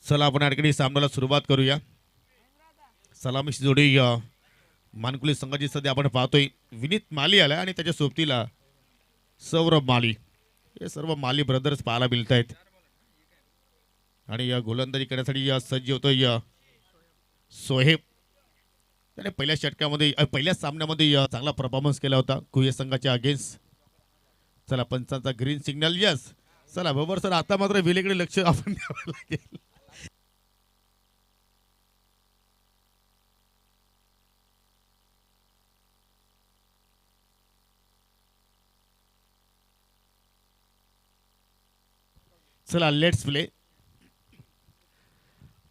चला आपण या ठिकाणी सामन्याला सुरुवात करूया. सलामीची जोडी मानकुली संघाची सध्या आपण पाहतोय. विनीत माली आला आणि त्याच्या सोबतीला सौरभ माली. हे सर्व माली ब्रदर्स पाहायला मिळत आहेत. आणि या गोलंदाजी करण्यासाठी सज्ज होतोय सोहेब. त्याने पहिल्या षटकामध्ये पहिल्या सामन्यामध्ये चांगला परफॉर्मन्स केला होता कुहे संघाच्या अगेन्स्ट. चला पंचांचा ग्रीन सिग्नल. यस चला बरोबर सर. आता मात्र विलेकडे लक्ष आपण द्यावं लागेल. चला लेट्स प्ले.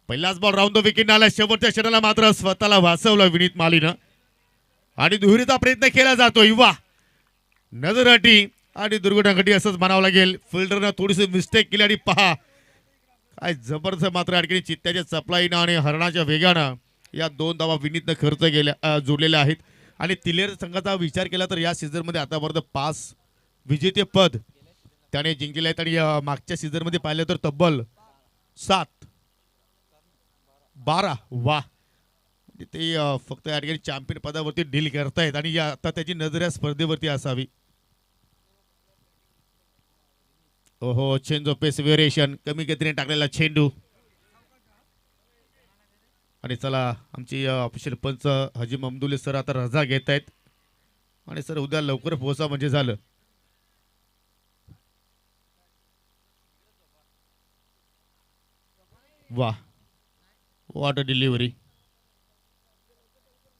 पहिलाच बॉल राऊंड द विकेट आला. शेवटच्या षटकाला मात्र स्वतःला वाचवलं विनीत मालीनं आणि दुहेरीचा प्रयत्न केला जातो. युवा नजर हटी आणि दुर्घटनाघटी असंच म्हणावं लागेल. फिल्डरनं थोडीशी मिस्टेक केली आणि पहा काय जबरदस्त मात्र अडकणी चित्त्याच्या चपलाईनं आणि हरणाच्या वेगानं या 2 धावा विनीतनं खर्च केल्या जोडलेल्या आहेत. आणि तिलेर संघाचा विचार केला तर या सीझनमध्ये आतापर्यंत 5 विजेते पद त्याने जिंकलेले आहेत. आणि मागच्या सीझनमध्ये पाहिलं तर तब्बल 7 12 वा. ते फक्त या ठिकाणी चॅम्पियन पदावरती डील करतायत आणि आता त्याची नजर या स्पर्धेवरती असावी. ओहो चेंज ऑफ पेस व्हेरिएशन. कमी गतीने टाकलेला चेंडू. आणि चला आमची ऑफिशियल पंच हजी ममदुले सर आता रजा घेत आहेत. आणि सर उद्या लवकर पोहोचा म्हणजे झालं. वा वॉट अ डिलिव्हरी.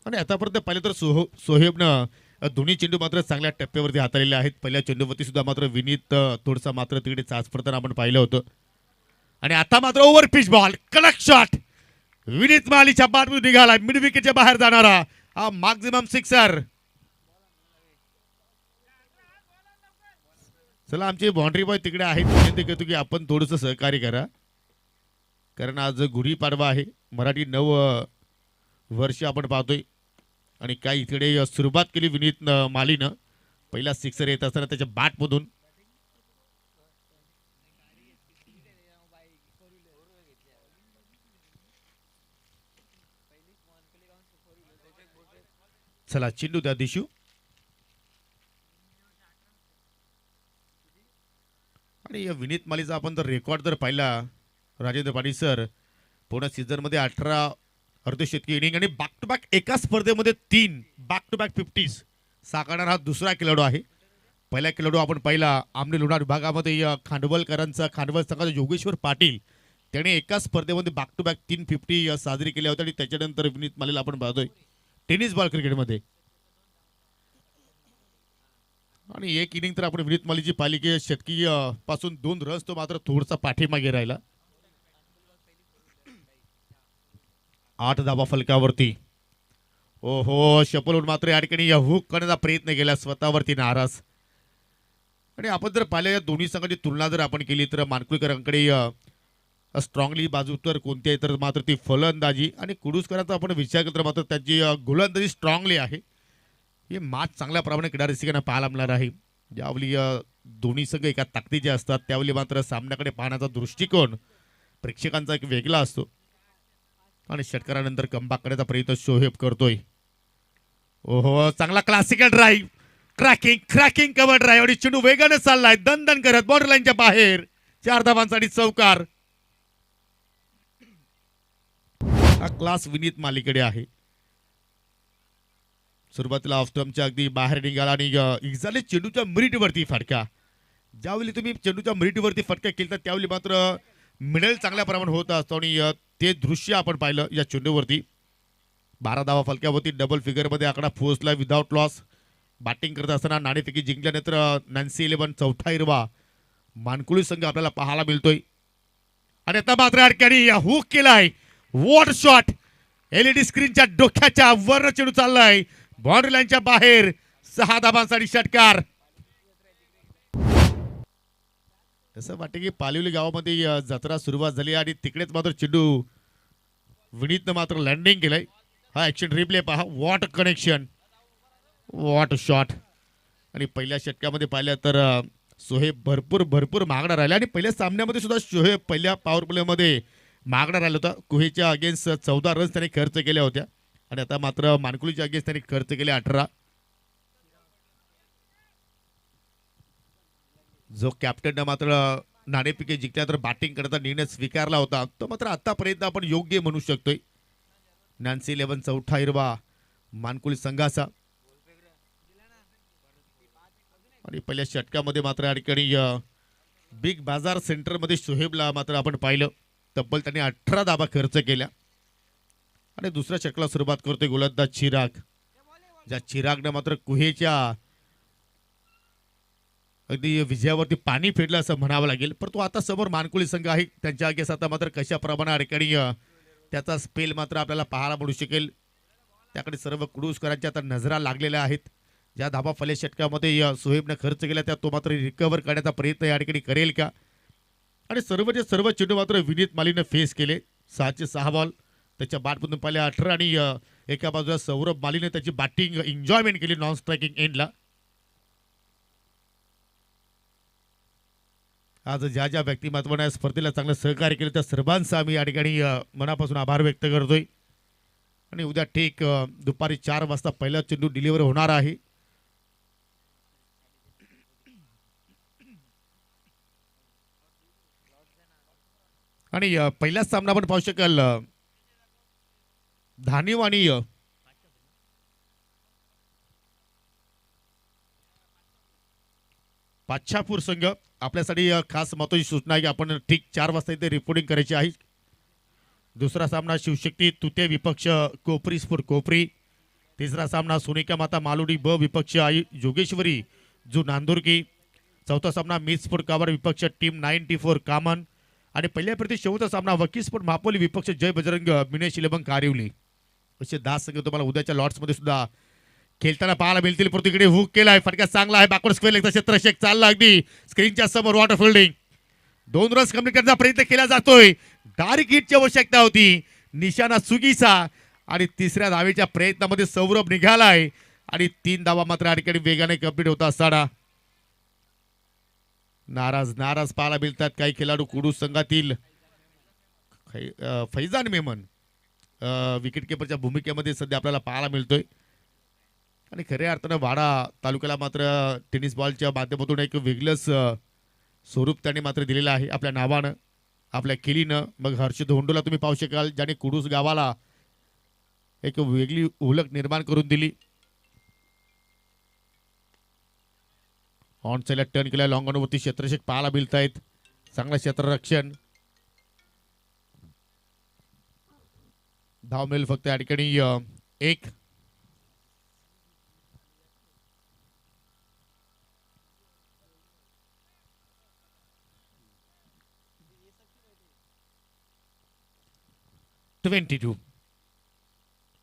आणि आतापर्यंत पाहिलं तर सोहेबनं दोन्ही चेंडू मात्र चांगल्या टप्प्यावरती हाताळलेले आहेत. पहिल्या चेंडूवरती सुद्धा मात्र विनीत थोडसा मात्र तिकडे चाच पडताना आपण पाहिलं होतं. आणि आता मात्र ओव्हर पिच बॉल कडक शॉट विनीत मालीच्या बॅटमधून निघाला. मिड विकेटच्या बाहेर जाणारा हा मॅक्झिमम सिक्सर. चला आमचे बाउंड्री बॉय तिकडे आहेत. विनंती करतो की आपण थोडंसं सहकार्य करा कारण आज गुढीपाडवा आहे. मराठी नव वर्ष आपण पाहतोय. आणि काय इकडे सुरुवात केली विनीत मालीनं. पहिला सिक्सर येत असताना त्याच्या बॅटमधून. चला चेंडू त्या दिशू. आणि या विनीत मालीचा आपण जर रेकॉर्ड जर पाहिला राजेंद्र पाटील सर पूर्ण सीझन मध्ये 18 अर्धशतकी इनिंग आणि बॅक टू बॅक एका स्पर्धेमध्ये 3 बॅक टू बॅक 50 साकारणारा हा दुसरा खेळाडू आहे. पहिला खेळाडू आपण पाहिला आमने लोणार विभागामध्ये खांडवलकरांचा खांडवल संघाचा योगेश्वर पाटील. त्याने एका स्पर्धेमध्ये बॅक टू बॅक 3 50 साजरी केल्या होत्या. आणि त्याच्यानंतर विनीत मालीला आपण पाहतोय टेनिस बॉल क्रिकेटमध्ये. आणि एक इनिंग तर आपण विनीत मालीची पाहिली की शतकी पासून 2 रन्स तो मात्र थोडासा पाठीमागे राहिला. 8 धावा फलकावरती. ओहो शपल मात्र या ठिकाणी हुक करण्याचा प्रयत्न केला स्वतःवरती नाराज. आणि आपण जर पाहिलं या दोन्ही संघाची तुलना जर आपण केली तर मानकुळकरांकडे स्ट्रॉंगली बाजू तर कोणती आहे तर मात्र ती फलंदाजी. आणि कुडूसकरांचा आपण विचार केला तर मात्र त्यांची गोलंदाजी स्ट्रॉंगली आहे. हे मॅच चांगल्या प्रमाणे क्रीडा रसिकांना पाहायला मिळणार आहे. ज्यावेळी दोन्ही संघ एका ताकदीचे असतात त्यावेळी मात्र सामन्याकडे पाहण्याचा दृष्टिकोन प्रेक्षकांचा एक वेगळा असतो. आणि षटकारानंतर कमबॅक करण्याचा प्रयत्न शोहेब करतोय. ओहो चांगला classical drive. Cracking cover drive. आणि चेंडू वेगाने चाललाय दणदण करत बॉर्डर लाईनच्या बाहेर. 4 धावांसाठी चौकार. हा क्लास विनीत मालीकडे आहे. सुरुवातीला ऑफ स्टंपच्या अगदी बाहेर निघाला आणि एक्झॅक्टली चेंडूच्या मिरिटवरती फटका. ज्यावेळी तुम्ही चेंडूच्या मिरिटवरती फटका केला तर त्यावेळी मात्र मिडल चांगल्या प्रमाणात होत असतो. आणि ते दृश्य आपण पाहिलं या चेंडूवरती. 12 धावा फलक्यावरती डबल फिगरमध्ये आकडा पोहोचला विदाउट लॉस. बॅटिंग करत असताना नाणेफेकी जिंकल्यानंतर नॅन्सी 11 चौथा हिरवा मानकुळी संघ आपल्याला पाहायला मिळतोय. आणि आता मात्र अडक्याने हुक केलाय. What shot. एलईडी स्क्रीनच्या डोक्याच्या वर चेंडू चाललाय बाउंड्री लाईनच्या बाहेर. 6 धावांसाठी षटकार. असं वाटतं की पालिवली गावामध्ये जत्रा सुरुवात झाली आणि तिकडेच मात्र चेंडू विनीतनं मात्र लँडिंग केलंय. हा ऍक्शन रिप्ले पहा. What connection what shot. आणि पहिल्या षटकामध्ये पाहिलं तर सोहेब भरपूर मागणार राहिला. आणि पहिल्या सामन्यामध्ये सुद्धा शोहेब पहिल्या पॉवर प्लेमध्ये मागणं राहिलं होतं. कुहेच्या अगेन्स्ट 14 रन्स त्यांनी खर्च केल्या होत्या आणि आता मात्र मानकुलीच्या अगेन्स्ट त्यांनी खर्च केले 18. जो कॅप्टननं मात्र नाणेफेकी जिंकल्यानंतर बॅटिंग करता निर्णय स्वीकारला होता तो मात्र आतापर्यंत आपण योग्य म्हणू शकतोय. नॅन्सी 11 चौथा हिरवा मानकुली संघाचा आणि पहिल्या षटकामध्ये मात्र या ठिकाणी बिग बाजार सेंटरमध्ये शोहेबला मात्र आपण पाहिलं. तब्बल त्यांनी 18 धावा खर्च केल्या आणि दुसऱ्या षटकाला सुरुवात करतोय गोलंदाज चिराग. ज्या चिरागनं मात्र कुहेच्या अगदी विजयावरती पाणी फेडलं असं म्हणावं लागेल. परंतु आता समोर मानकुली संघ आहे त्यांच्या अगेन्स्ट आता मात्र कशा प्रमाणात ठिकाणी त्याचा स्पेल मात्र आपल्याला पाहायला मिळू शकेल. त्याकडे सर्व कुडूसकरांच्या आता नजरा लागलेल्या आहेत. ज्या धाबा पहिल्या षटकामध्ये सोहेबनं खर्च केला त्या तो मात्र रिकव्हर करण्याचा प्रयत्न या ठिकाणी करेल का. आणि सर्वचे सर्व चेंडू मात्र विनीत मालीनं फेस केले. 6 बॉल त्याच्या बॅटमधून पाहिले 18 आणि एका बाजूला सौरभ मालीने त्याची बॅटिंग एन्जॉयमेंट केली नॉन स्ट्रायकिंग एंडला. आज ज्या ज्या व्यक्तिमत्वाने या स्पर्धेला चांगलं सहकार्य केलं त्या सर्वांचा आम्ही या ठिकाणी मनापासून आभार व्यक्त करतोय. आणि उद्या ठीक दुपारी 4 वाजता पहिला चेंडू डिलिव्हर होणार आहे. आणि पहिलाच सामना आपण पाहू शकाल धानिव आणि पाच्छापूर संघ आपल्यासाठी खास महत्वाची सूचना आहे की आपण ठीक 4 वाजता इथे रिपोर्टिंग करायची आहे. दुसरा सामना शिवशक्ती तुते विपक्ष कोपरी स्फोट कोपरी. तिसरा सामना सोनिका माता मालुडी ब विपक्ष आई जोगेश्वरी जो नांदुरकी. चौथा सामना मीत स्फोट कावर विपक्ष टीम 94 कामन. आणि पहिल्या प्रति शेवटचा सामना वकील स्फोट महापोली विपक्ष जय बजरंग मिनेश इलेवन कारिवली. असे 10 संघ तुम्हाला उद्याच्या लॉट्समध्ये सुद्धा खेळताना पाहायला मिळतील. परंतु इकडे हुक केलाय फटका चांगला आहे बॅकवर्ड स्क्वेअर लेगचा क्षेत्रशेक चालला अगदी स्क्रीनच्या समोर वॉटर फिल्डिंग. 2 रन्स कंप्लीट करण्याचा प्रयत्न केला जातोय. डायरेक्ट हिटची आवश्यकता होती निशाणा सुगीचा आणि तिसऱ्या धावेच्या प्रयत्नामध्ये सौरभ निघालाय आणि 3 धावा मात्र या ठिकाणी वेगाने कंप्लीट होता असताना नाराज पाहायला मिळतात काही खेळाडू कुडू संघातील. फैजान मेमन विकेट किपरच्या भूमिकेमध्ये सध्या आपल्याला पाहायला मिळतोय. आणि खऱ्या अर्थानं वाडा तालुक्याला मात्र टेनिस बॉलच्या माध्यमातून एक वेगळंच स्वरूप त्यांनी मात्र दिलेलं आहे आपल्या नावानं आपल्या केलीनं. मग हर्षद होंडोला तुम्ही पाहू शकाल ज्याने कुडूस गावाला एक वेगळी ओळख निर्माण करून दिली. ऑन साईडला टर्न केला लॉंग ऑनवरती क्षेत्ररक्षक पाहायला मिळत आहेत. चांगलं क्षेत्ररक्षण. धाव मिळेल फक्त या ठिकाणी 1. (22)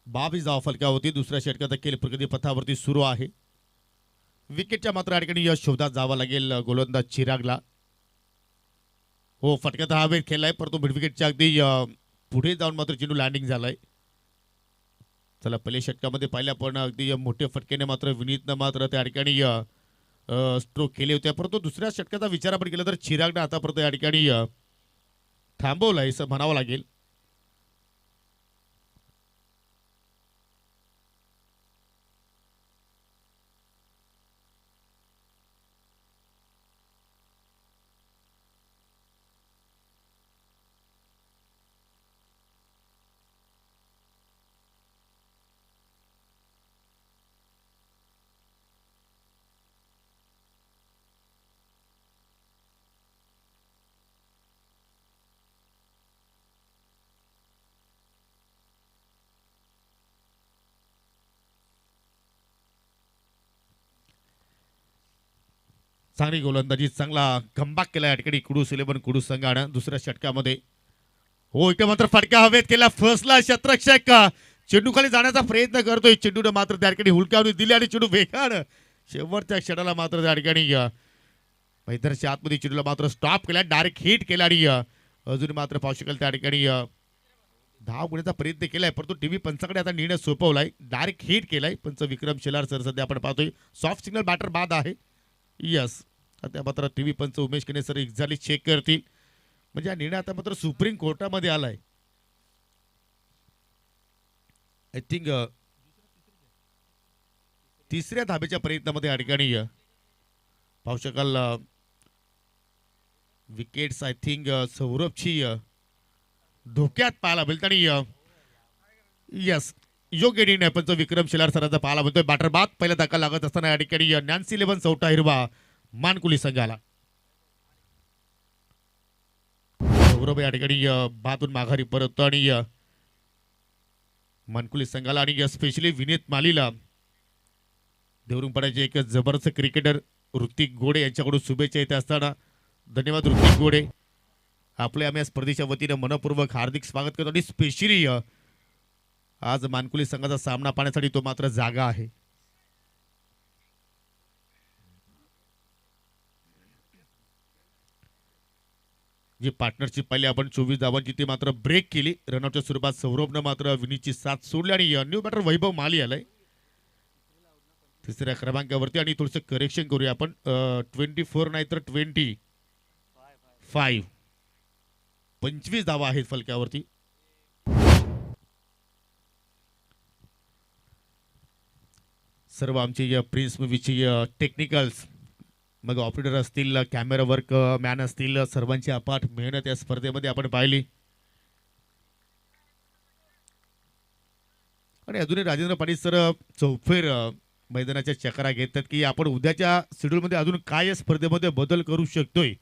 22 धाव फलकावरती दुसऱ्या षटकात अखेर प्रगती पथावरती सुरू आहे. विकेटच्या मात्र या ठिकाणी यश शोधात जावं लागेल गोलंदाज चिरागला. हो फटक्यात हा वेळ खेळलाय परंतु मिड विकेटच्या अगदी पुढे जाऊन मात्र चेंडू लँडिंग झालाय. चला पहिल्या षटकामध्ये पाहिल्या पण अगदी मोठ्या फटक्याने मात्र विनीतनं मात्र त्या ठिकाणी स्ट्रोक केले होते. परंतु दुसऱ्या षटकाचा विचार आपण केला तर चिरागनं आतापर्यंत या ठिकाणी थांबवलंय असं म्हणावं लागेल. चांगली गोलंदाजी चांगला कमबॅक केला या ठिकाणी कुडूस 11 कुडूस संघानं दुसऱ्या षटकामध्ये. हो इथे मात्र फटका हवेत केला फर्स्टला क्षेत्ररक्षक चेंडू खाली जाण्याचा प्रयत्न करतोय. चेंडूने मात्र त्या ठिकाणी हुलकावून दिली आणि चेंडू वेगानं शेवटच्या क्षणाला मात्र त्या ठिकाणी मैदानाच्या आतमध्ये चेंडूला मात्र स्टॉप केला डायरेक्ट हिट केला आणि अजून मात्र पाहू शकाल त्या ठिकाणी धाव गुण्याचा प्रयत्न केलाय परंतु टीव्ही पंचाकडे आता निर्णय सोपवलाय. डायरेक्ट हिट केलाय पंच विक्रम शेलार सर सध्या आपण पाहतोय सॉफ्ट सिग्नल बॅटर बाद आहे. यस त्या मात्र टीव्ही पंच उमेश केने सर एक्झॅक्टली चेक करतील म्हणजे हा निर्णय आता मात्र सुप्रीम कोर्टामध्ये आलाय. आय थिंक तिसऱ्या धाब्याच्या प्रयत्नामध्ये या ठिकाणी पाहू शकाल विकेट्स आय थिंक सौरभची धोक्यात पाहायला मिळत आणि यस योग्य निर्णय पण विक्रम शिलार सरांचा पाहायला मिळतोय. बॅटर बाद पहिला धक्का लागत असताना या ठिकाणी नॅन्सी 11 चौथा हिरवा मानकुली संघाला. सौरभ या ठिकाणी बातून माघारी परततो आणि मानकुली संघाला आणि स्पेशली विनीत मालीला देवरुंग पडायचे एक जबरदस्त क्रिकेटर ऋतिक गोडे यांच्याकडून शुभेच्छा येत असताना धन्यवाद ऋतिक गोडे. आपले आम्ही या स्पर्धेच्या वतीने मनपूर्वक हार्दिक स्वागत करतो आणि स्पेशली आज मानकुली संघाचा सामना पाहण्यासाठी तो मात्र जागा आहे. जी पार्टनरशिप पाहिली आपण 24 धावांची ती मात्र ब्रेक केली. रनआउटच्या स्वरूपात सौरभनं मात्र विनीतची साथ सोडली आणि न्यू बॅटर वैभव माली आलाय तिसऱ्या क्रमांकावरती. आणि थोडंसं करेक्शन करूया आपण 24 नाही तर 25 धावा आहेत फलक्यावरती. सर्व आमचे प्रिन्स मूवीची टेक्निकल्स मग ऑपरेटर असतील कॅमेरा वर्क मॅन असतील सर्वांची अपाट मेहनत या स्पर्धेमध्ये आपण पाहिली. आणि अजूनही राजेंद्र पाटील सर चौफेर मैदानाच्या चक्रा घेतात की आपण उद्याच्या शेड्यूलमध्ये अजून काय या स्पर्धेमध्ये बदल करू शकतोय.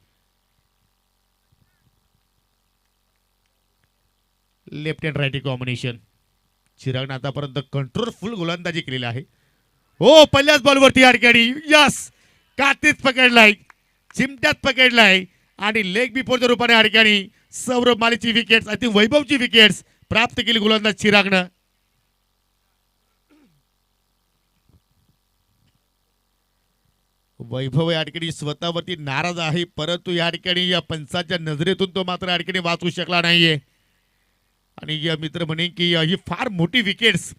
लेफ्ट अँड राईट कॉम्बिनेशन चिरागने आतापर्यंत कंट्रोलफुल गोलंदाजी केलेली आहे. हो पहिल्याच बॉलवरती अडकडी यस कातीत पकडलाय चिमट्यात पकडलाय आणि लेग बिफोरच्या रूपाने अडकणी सौरभ मालीची विकेट्स अति वैभवची विकेट्स प्राप्त केली गोलंदाज चिरागनं. वैभव या ठिकाणी स्वतःवरती नाराज आहे परंतु या ठिकाणी या पंचाच्या नजरेतून तो मात्र या ठिकाणी वाचू शकला नाहीये. आणि या मित्र म्हणे की ही फार मोठी विकेट्स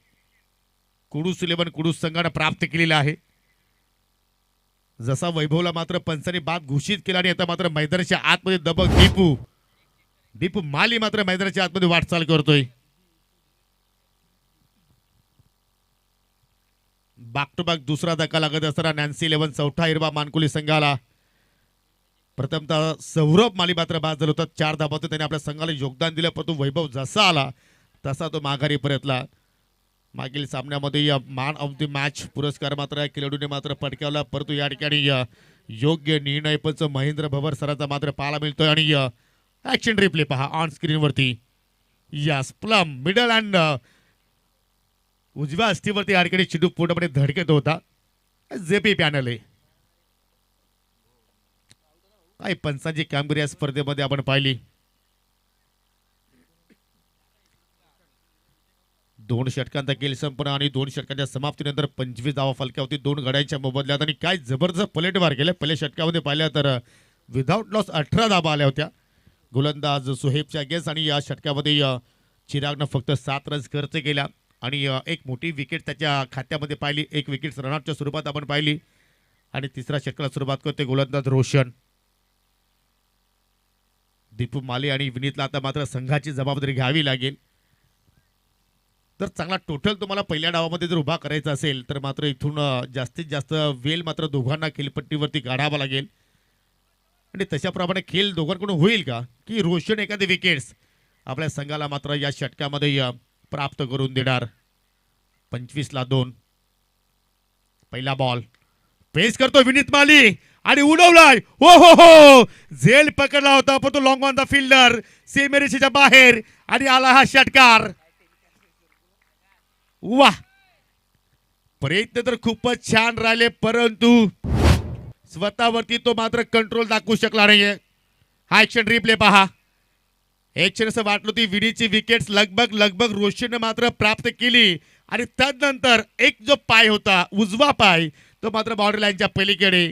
कुडूस 11 कुडूस संघाने प्राप्त केलेला आहे. जसा वैभवला मात्र पंचाने बाद घोषित केला आणि आता मात्र मैदानाच्या आतमध्ये दबक दीपू माली मात्र मैदानाच्या आतमध्ये वाटचाल करतोय. बॅक टू बॅक दुसरा धक्का लागत असताना नॅन्सी 11 चौथा हिरवा मानकुली संघाला. प्रथमतः सौरभ माली मात्र बाद झाला होता 4 धावांत त्याने आपल्या संघाला योगदान दिलं परंतु वैभव जसा आला तसा तो माघारी परतला. मागील सामन्यामध्ये मॅन ऑफ द मॅच पुरस्कार मात्र खेळाडूने मात्र पटकावला परंतु या ठिकाणी योग्य निर्णय पण महेंद्र भवर सरांचा मात्र पाहायला मिळतोय. आणि ऍक्शन रिप्ले पहा ऑन स्क्रीन वरती यस प्लम मिडल अँड उजव्या अस्थिवरती या ठिकाणी चिडू पूर्णपणे धडकत होता. जेपी पॅनल आहे काय पंचांची कामगिरी या स्पर्धेमध्ये आपण पाहिली. 2 षटकांचा खेळ संपन्न आणि 2 षटकांच्या समाप्तीनंतर 25 धावा फलक्यावरती 2 गड्यांच्या मोबदल्यात आणि काय जबरदस्त पलटवार केले. पहिल्या षटकामध्ये पाहिलं तर विदाउट लॉस 18 धावा आल्या होत्या गोलंदाज सुहेबच्या अगेन्स्ट आणि या षटकामध्ये चिरागनं फक्त 7 रन्स खर्च केल्या आणि एक मोठी विकेट त्याच्या खात्यामध्ये पाहिली. एक विकेट रनआउटच्या स्वरूपात आपण पाहिली आणि तिसऱ्या षटकाला सुरुवात करते गोलंदाज रोशन. दीपू माली आणि विनीतला आता मात्र संघाची जबाबदारी घ्यावी लागेल. तर चांगला टोटल तुम्हाला पहिल्या डावामध्ये जर उभा करायचा असेल तर मात्र इथून जास्तीत जास्त वेल मात्र दोघांना खेळपट्टीवरती काढावा लागेल. आणि तशाप्रमाणे खेळ दोघांकडून होईल का की रोशन एखादी विकेट्स आपल्या संघाला मात्र या षटकामध्ये प्राप्त करून देणार. 25ला 2 पहिला बॉल पेस करतो विनीत माली आणि उडवलाय. हो हो हो झेल पकडला होता पण तो लॉंग ऑन द फिल्डर सीमेरेषेच्या बाहेर आणि आला हा षटकार. वाह प्रयत्न तर खूपच छान राहिले परंतु स्वतःवरती तो मात्र कंट्रोल दाखवू शकला नाहीये. हा ऍक्शन रिप्ले पहा. एक क्षण असं वाटलं ती विनीची विकेट्स लगभग रोशनने मात्र प्राप्त केली आणि त्यानंतर एक जो पाय होता उजवा पाय तो मात्र बाउंड्री लाईनच्या पलीकडे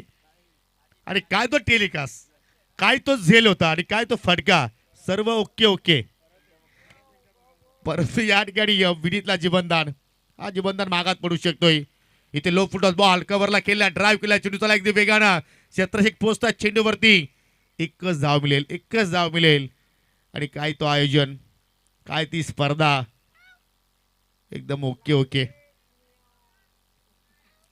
आणि काय तो टेलिकास्ट काय तो झेल होता आणि काय तो फटका सर्व ओके. परंतु या ठिकाणी विनीतला जीवनदान हा जीवनदान मागात पडू शकतोय. इथे लो फुटबॉल बॉल कव्हरला केला ड्राईव्ह केला चेंडू चला अगदी वेगानं क्षेत्रक्षक पोहोचतात चेंडूवरती एकच धाव मिळेल, एकच धाव मिळेल. आणि काय तो आयोजन, काय ती स्पर्धा, एकदम ओके ओके.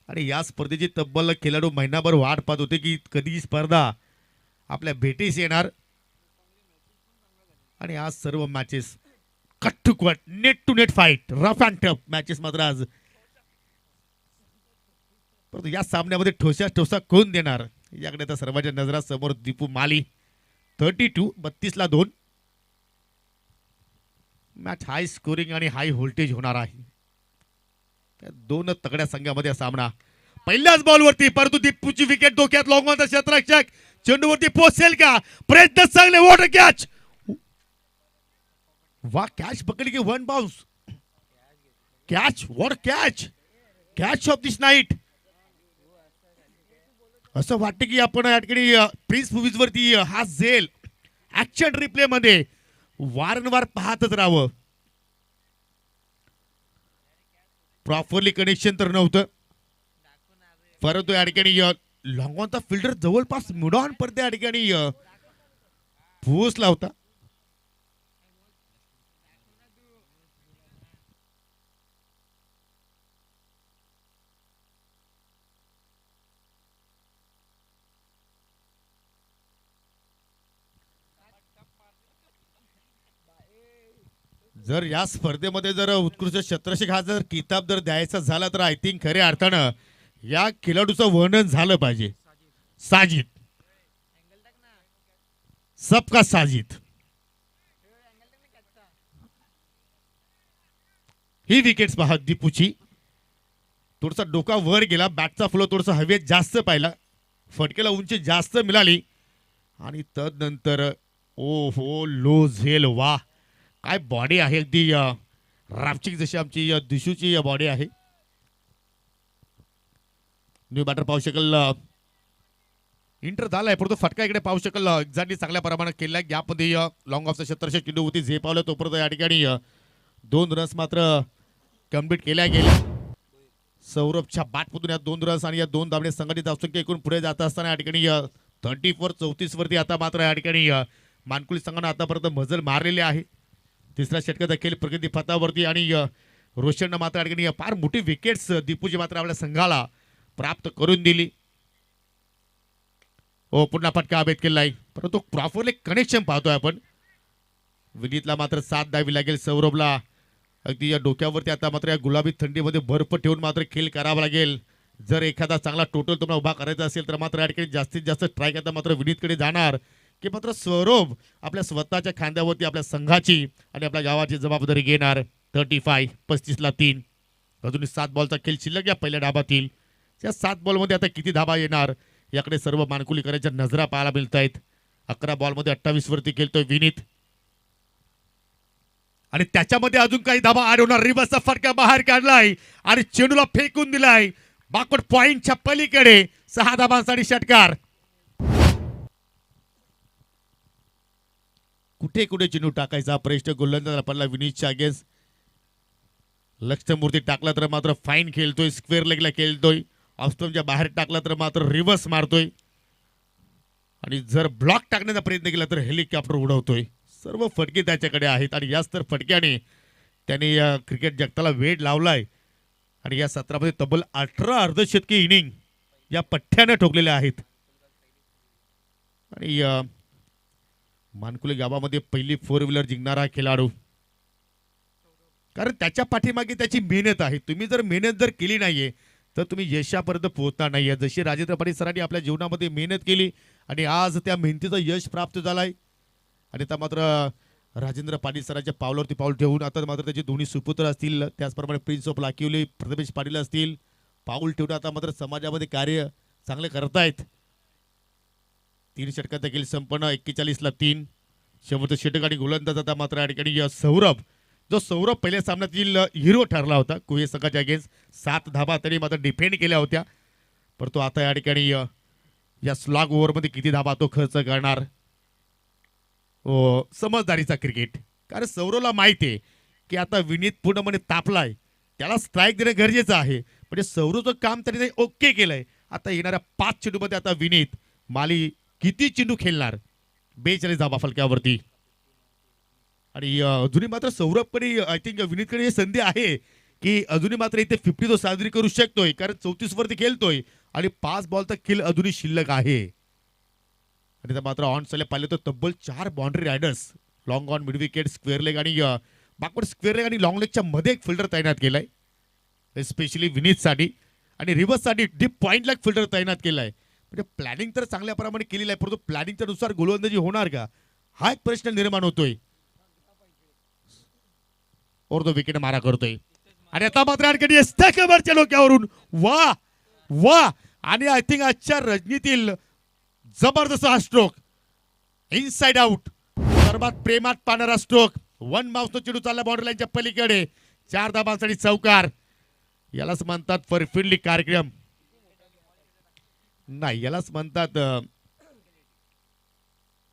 आणि या स्पर्धेची तब्बल खेळाडू महिनाभर वाट पाहत होते की कधी ही स्पर्धा आपल्या भेटीस येणार. आणि आज सर्व matches cut to cut, net to net fight, rough and tough matches मात्र आज. परंतु या सामन्यामध्ये ठोसा ठोसा कोण देणार याकडे तर सर्वांच्या नजरासमोर दीपू माली. 32-32 मॅच हाय स्कोरिंग आणि हाय व्होल्टेज होणार आहे. त्या दोन तगड्या संघामध्ये सामना. पहिल्याच बॉलवरती परंतु दीपूची विकेट डोक्यात लॉंगॉनचा क्षेत्ररक्षक चेंडूवरती पोहोचेल का, प्रयत्न चांगले, वॉटर कॅच, वा कॅच पकडली की one bounce, catch, what catch, catch of this night. असं वाटतं की आपण या ठिकाणी प्रिन्स मूवीज वरती हा झेल ऍक्शन रिप्ले मध्ये वारंवार पाहतच राहावं. प्रॉपरली कनेक्शन तर नव्हतं, परंतु या ठिकाणी लॉंगॉनचा फिल्डर जवळपास मिडॉन पर्यंत या ठिकाणी पोहोचला होता. जर या स्पर्धेमध्ये जर उत्कृष्ट क्षेत्ररक्षक हा जर किताब जर द्यायचा झाला तर आय थिंक खऱ्या अर्थानं या खेळाडूचं वर्णन झालं पाहिजे. साजिद, सबका साजिद. ही विकेट्स पहा दीपूची, थोडासा डोका वर गेला, बॅटचा फ्लो थोडासा हवेत जास्त पाहिला, फटकेला उंची जास्त मिळाली आणि तदनंतर ओ हो लो झेल. वा काय बॉडी आहे, अगदी रापचिक जशी आमची दिशूची बॉडी आहे. न्यू बॅटर पाहू शकेल, इंटर झालाय परंतु फटका इकडे पाहू शकेल एक्झॅक्टली चांगल्या प्रमाणात केलाय. यामध्ये लॉंग ऑफचा क्षेत्ररक्षक चेंडू होती झेपावलं, तोपर्यंत या ठिकाणी 2 रन्स मात्र कम्प्लीट केल्या गेल्या. सौरभच्या बॅटमधून या 2 रन्स आणि या 2 धाबणे संघटित असून एकूण पुढे जात असताना या ठिकाणी 34-34 वरती आता मात्र या ठिकाणी मानकुली संघानं आतापर्यंत मजल मारलेली आहे. तिसऱ्या षटकात देखील प्रगती पथावरती आणि रोशननं मात्र या ठिकाणी फार मोठी विकेट्स दीपूची मात्र आपल्या संघाला प्राप्त करून दिली. हो पुन्हा फटका अभेद केलाय, परंतु प्रॉपरली कनेक्शन पाहतोय आपण. विनीतला मात्र साथ द्यावी लागेल, सौरभला अगदी या डोक्यावरती आता मात्र या गुलाबी थंडीमध्ये बर्फ ठेवून मात्र खेळ करावा लागेल. जर एखादा चांगला टोटल तुम्हाला उभा करायचा असेल तर मात्र या ठिकाणी जास्तीत जास्त स्ट्राईक आता मात्र विनीतकडे जाणार की मात्र सौरभ आपल्या स्वतःच्या खांद्यावरती आपल्या संघाची आणि आपल्या गावाची जबाबदारी घेणार. 35-35 अजूनही 7 बॉलचा खेळ शिल्लक या पहिल्या डाबातील. या 7 बॉलमध्ये आता किती धाबा येणार याकडे सर्व मानकुलीकरांच्या नजरा पाहायला मिळत आहेत. 11 बॉलमध्ये 28 वरती खेळतोय विनीत आणि त्याच्यामध्ये अजून काही धाबा आढळणार. रिवर्सचा फटका बाहेर काढलाय आणि चेंडूला फेकून दिलाय बॅकवर्ड पॉइंटच्या पलीकडे. 6 धाबांसाठी षटकार. कुठे कुठे चेंडू टाकायचा प्रश्न गोलंदाज पडला विनीतच्या अगेन्स्ट. लक्ष्मूर्ती टाकला तर मात्र फाईन खेळतोय, स्क्वेअर लेगला खेळतोय. ऑफस्टमच्या बाहेर टाकला तर मात्र रिव्हर्स मारतोय आणि जर ब्लॉक टाकण्याचा प्रयत्न केला तर हेलिकॉप्टर उडवतोय. सर्व फटके त्याच्याकडे आहेत आणि याच तर फटक्याने त्याने या क्रिकेट जगताला वेड लावलाय आणि या सत्रामध्ये तब्बल 18 अर्धशतकी इनिंग या पठ्ठ्याने ठोकलेल्या आहेत. आणि मानकुले गावामध्ये पहिली 4 व्हीलर जिंकणारा खेळाडू, कारण त्याच्या पाठीमागे त्याची मेहनत आहे. तुम्ही जर मेहनत जर केली नाहीये तर तुम्ही यशापर्यंत पोहोचणार नाहीये. जशी राजेंद्र पाटील सरांनी आपल्या जीवनामध्ये मेहनत केली आणि आज त्या मेहनतीचं यश प्राप्त झालंय. आणि आता मात्र राजेंद्र पाटील सरांच्या पावलावरती पाऊल ठेवून आता मात्र त्याचे दोन्ही सुपुत्र असतील, त्याचप्रमाणे प्रिन्स ऑफ लाकिवली प्रथमेश पाटील असतील, पाऊल ठेवून आता मात्र समाजामध्ये कार्य चांगले करतायत. 3 षटकात देखील संपन्न 41-3 शेवटचं षटक आणि गोलंदाज आता मात्र या ठिकाणी सौरभ, जो सौरभ पहिल्या सामन्यातील हिरो ठरला होता कुहे संघाच्या अगेन्स्ट. 7 धाबा तरी मात्र डिफेंड केल्या होत्या, परंतु आता या ठिकाणी या स्लॉग ओव्हरमध्ये किती धाबा तो खर्च करणार. समजदारीचा क्रिकेट, कारण सौरभला माहिती आहे की आता विनीत पूर्णपणे तापलाय, त्याला स्ट्राईक देणं गरजेचं आहे. म्हणजे सौरभचं काम तरी ओके केलंय. आता येणाऱ्या 5 चेंडूमध्ये आता विनीत माली किती चेंडू खेळणार 42 धावा फलकावरती. आणि अजूनही मात्र सौरभकडे आय थिंक विनीतकडे ही संधी आहे की अजूनही मात्र इथे 50 तो साजरी करू शकतोय, कारण 34 वरती खेळतोय आणि 5 बॉलचा किल अजूनही शिल्लक आहे. आणि त्या मात्र ऑन साले पाहिले तर तब्बल 4 boundary riders, long on, mid wicket, square leg आणि बॅकवर्ड स्क्वेअर लेग आणि लॉंग लेगच्या मध्ये एक फिल्डर तैनात केलाय स्पेशली विनीतसाठी. आणि रिव्हर्ससाठी डीप पॉइंटला एक फिल्डर तैनात केलाय. म्हणजे प्लॅनिंग तर चांगल्या प्रमाणे केलेलं आहे, परंतु प्लॅनिंगच्या नुसार गोलंदाजी होणार का, हा एक प्रश्न निर्माण होतोय. और तो विकेट मारा करतोय आणि आता मात्र आणखी कव्हरच्या डोक्यावरून वा वा. आणि आय थिंक आजच्या रजनीतील जबरदस्त हा स्ट्रोक, इनसाइड आउट, सर्वात प्रेमात पाहणारा स्ट्रोक. वन माउस चेंडू चालला बाउंड्री लाईनच्या पलीकडे, 4 धाबांसाठी चौकार. यालाच म्हणतात परफिडली कार्यक्रम, नाही यालाच म्हणतात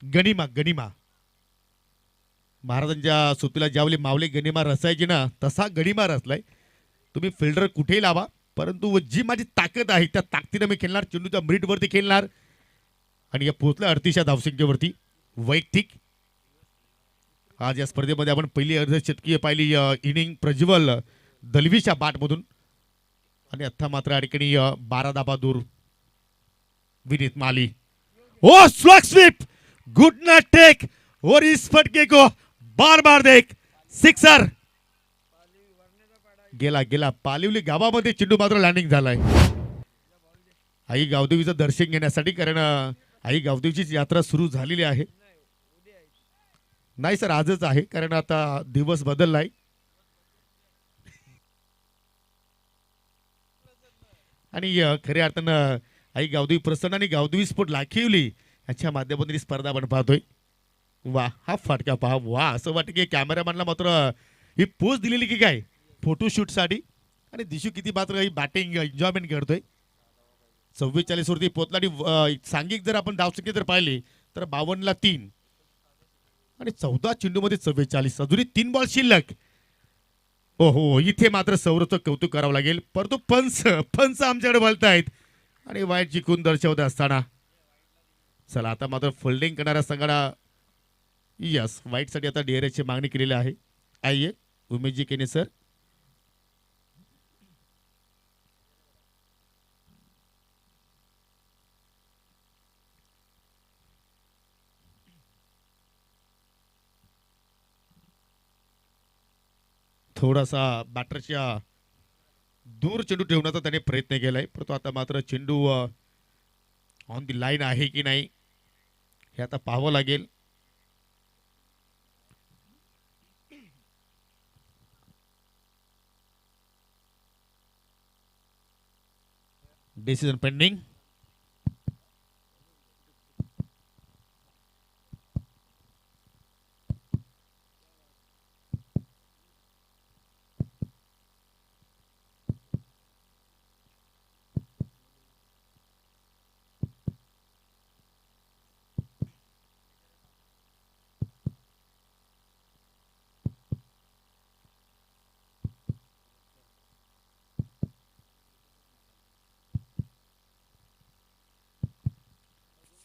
गनिमा. गनिमा महाराजांच्या सुतीला ज्यावेळी मावले गनिमा रसायची ना, तसा गनिमा रचलाय. तुम्ही फिल्डर कुठेही लावा, परंतु जी माझी ताकद आहे त्या ताकदीने मी खेळणार. चेंडूच्या मिरिटवरती खेळणार आणि या पोहोचल्या 38 धावसंख्येवरती वैयक्तिक. आज या स्पर्धेमध्ये आपण पहिली अर्धशतकीय पाहिली इनिंग प्रज्वल दलवीच्या बाटमधून. आणि आता मात्र अडकणी 12 धाबा दूर Vineet Mali. Oh slog sweep, good not take और इस फटके को बार बार देख, सिक्सर. गेला गेला पालिवली गावामध्ये चेंडू मात्र लँडिंग झालाय. आई गावदेवीचं दर्शन घेण्यासाठी, कारण आई गावदेवीची यात्रा सुरू झालेली आहे. नाही सर आजच आहे, कारण आता दिवस बदललाय. आणि खऱ्या अर्थानं आई गावदेवी प्रसन्न आणि गावदेवी स्पोर्ट लाखिवली याच्या माध्यमातून ही स्पर्धा आपण पाहतोय. वा हा फटका पहा, वा असं वाटतं की कॅमेरामॅनला मात्र ही पोच दिलेली की काय फोटोशूटसाठी. आणि दिशू किती मात्र ही बॅटिंग एन्जॉयमेंट करतोय. 44 वरती पोचला. आणि सांघिक जर आपण धावसंख्या जर पाहिली तर 52ला 3 आणि 14 चेंडूमध्ये 44, अजूनही 3 बॉल शिल्लक. हो इथे मात्र सौरभचं कौतुक करावं लागेल, परंतु पंच आमच्याकडे बोलतायत आणि वाईट जिंकून दर्शवत असताना. चला आता मात्र फिल्डिंग करणाऱ्या संघाला यस वाईटसाठी आता DRSची मागणी केलेली आहे. आइए उमेशजी केने सर. थोडासा बॅटरच्या दूर चेंडू ठेवण्याचा त्याने प्रयत्न केलाय, परंतु आता मात्र चेंडू ऑन दी लाईन आहे की नाही हे आता पाहावं लागेल. Decision pending.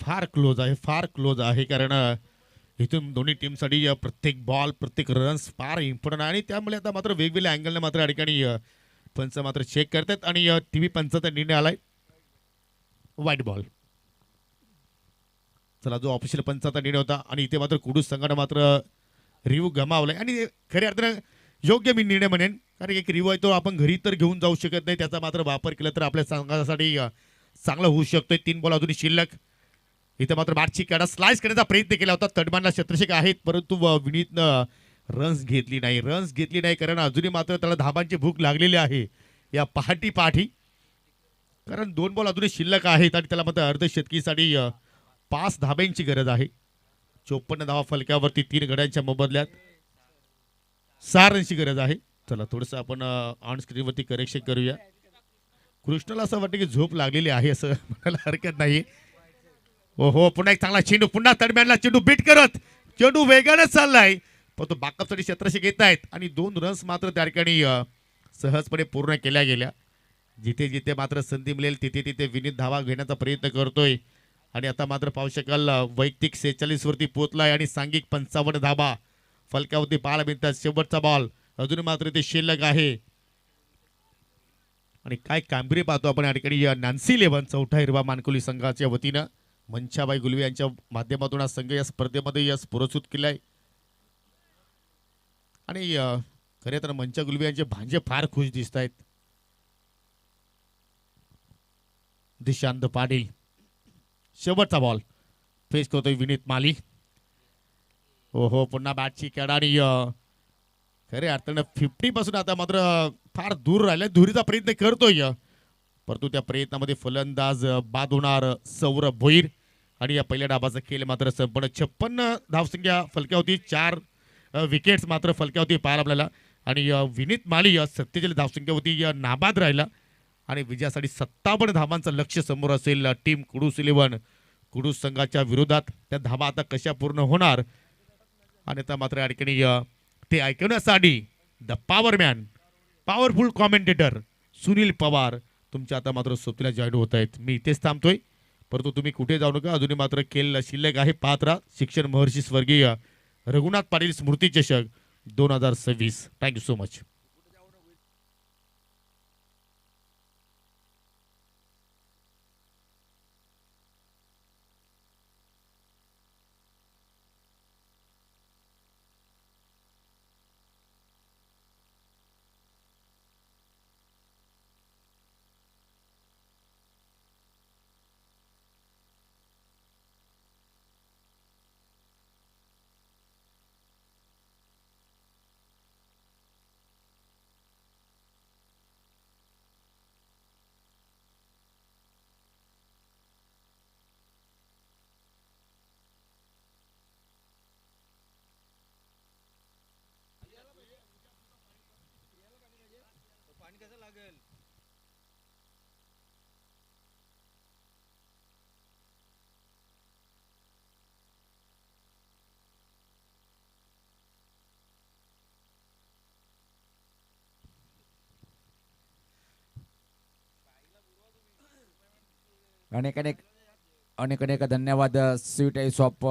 फार क्लोज आहे, फार क्लोज आहे, कारण इथून दोन्ही टीमसाठी प्रत्येक बॉल प्रत्येक रन्स फार इम्पॉर्टंट आहे. आणि त्यामुळे आता मात्र वेगवेगळ्या अँगलने मात्र या ठिकाणी पंच मात्र चेक करतात आणि टीव्ही पंचाचा निर्णय आलाय व्हाईट बॉल. चला जो ऑफिशियल पंचाचा निर्णय होता आणि इथे मात्र कुडूस संघाने मात्र रिव्ह्यू गमावलाय. आणि खऱ्या अर्थानं योग्य मी निर्णय म्हणेन, कारण एक रिव्ह्यू आहे तो आपण घरी तर घेऊन जाऊ शकत नाही, त्याचा मात्र वापर केला तर आपल्या संघासाठी चांगला होऊ शकतोय. 3 बॉल अजूनही शिल्लक. इथे मात्र बॅटची कडा स्लाइस करण्याचा प्रयत्न केला होता. तडमानला शतरक्षक आहेत, परंतु विनीतनं रन्स घेतली नाही, कारण अजूनही मात्र त्याला धाबांची भूक लागलेली आहे या पहाटी. कारण 2 बॉल अजूनही शिल्लक आहेत आणि त्याला मात्र अर्धशतकीसाठी 5 धाब्यांची गरज आहे. 54 धावा फलकावरती 3 गड्यांच्या मोबदल्यात 6 रनची गरज आहे. चला थोडंसं आपण ऑन स्क्रीनवरती करेक्शन करूया. कृष्णाला असं वाटतं की झोप लागलेली आहे असं म्हणायला हरकत नाही. हो पुन्हा एक चांगला चेंडू, पुन्हा तडम्यानला चेंडू बीट करत चेंडू वेगाने चाललाय, पण तो बॅकअपसाठी शतरक्षक येत आहेत आणि 2 रन्स मात्र त्या ठिकाणी सहजपणे पूर्ण केल्या गेल्या. जिथे जिथे मात्र संधी मिळेल तिथे तिथे विनीत धावा घेण्याचा प्रयत्न करतोय. आणि आता मात्र पाहू शकाल वैयक्तिक 46 वरती पोहोचलाय आणि सांघिक 55 धाबा फलकावरती पाहायला मिळतात. शेवटचा बॉल अजून मात्र ते शिल्लक आहे आणि काय कामगिरी पाहतो आपण या ठिकाणी. नान्सी 11 चौथा हिरवा मानकुली संघाच्या वतीनं मंछाबाई गुलवे यांच्या माध्यमातून हा संघ या स्पर्धेमध्ये यश पुरस्कृत केलाय आणि खरे तर मंचा गुलवे यांचे भांजे फार खुश दिसत आहेत. दिशांत पाटील शेवटचा बॉल फेस करतोय विनीत माली. ओहो पुन्हा बॅटची कड आणि खरे अर्थानं 50 पासून आता मात्र फार दूर राहिलाय. दुरीचा प्रयत्न करतोय परंतु त्या प्रयत्नामध्ये फलंदाज बाद होणार सौरभ भोईर आणि या पहिल्या डाबाचा खेळ मात्र संपूर्ण 56 धावसंख्या फलक्यावरती 4 विकेट्स मात्र फलक्यावरती पाहायला आपल्याला आणि विनीत माली 47 धावसंख्येवरती नाबाद राहिला आणि विजयासाठी 57 धावांचं लक्ष समोर असेल टीम कुडूस 11 कुडूस संघाच्या विरोधात. त्या धावा आता कशा पूर्ण होणार आणि आता मात्र या ठिकाणी ते ऐकवण्यासाठी the powerman powerful commentator Sunil Pawar तुमच्या आता मात्र सोबतीला जॉईन होत आहेत. मी इथेच थांबतोय परंतु तुम्ही कुठे जाऊ नका. अजूनही मात्र खेळ शिल्लक आहे. पाहत राहा शिक्षण महर्षी स्वर्गीय रघुनाथ पाटील स्मृती चषक 2026. Thank you so much. अनेक अनेक अनेक अनेक धन्यवाद स्वीट आईस ऑफ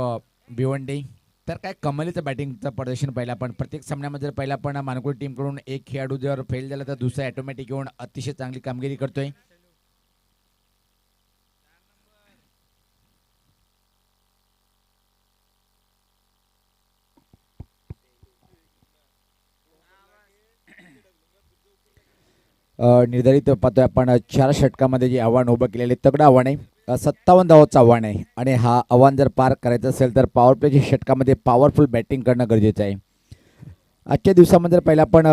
भिवंडी. तर काय कमालीचं बॅटिंगचं प्रदर्शन पहिला पण प्रत्येक सामन्यामध्ये जर पहिला पण मानकुळ टीमकडून एक खेळाडू जर फेल झाला तर दुसरा ऑटोमॅटिक येऊन अतिशय चांगली कामगिरी करतोय. निर्धारित पाहतोय आपण 4 षटकामध्ये जे आव्हान उभं केलेले तगडं आव्हान आहे. 57 धावांचं आव्हान आहे आणि हा आव्हान जर पार करायचं असेल तर पॉवर प्लेच्या षटकामध्ये पॉवरफुल बॅटिंग करणं गरजेचं आहे. आजच्या दिवसामध्ये पहिला पण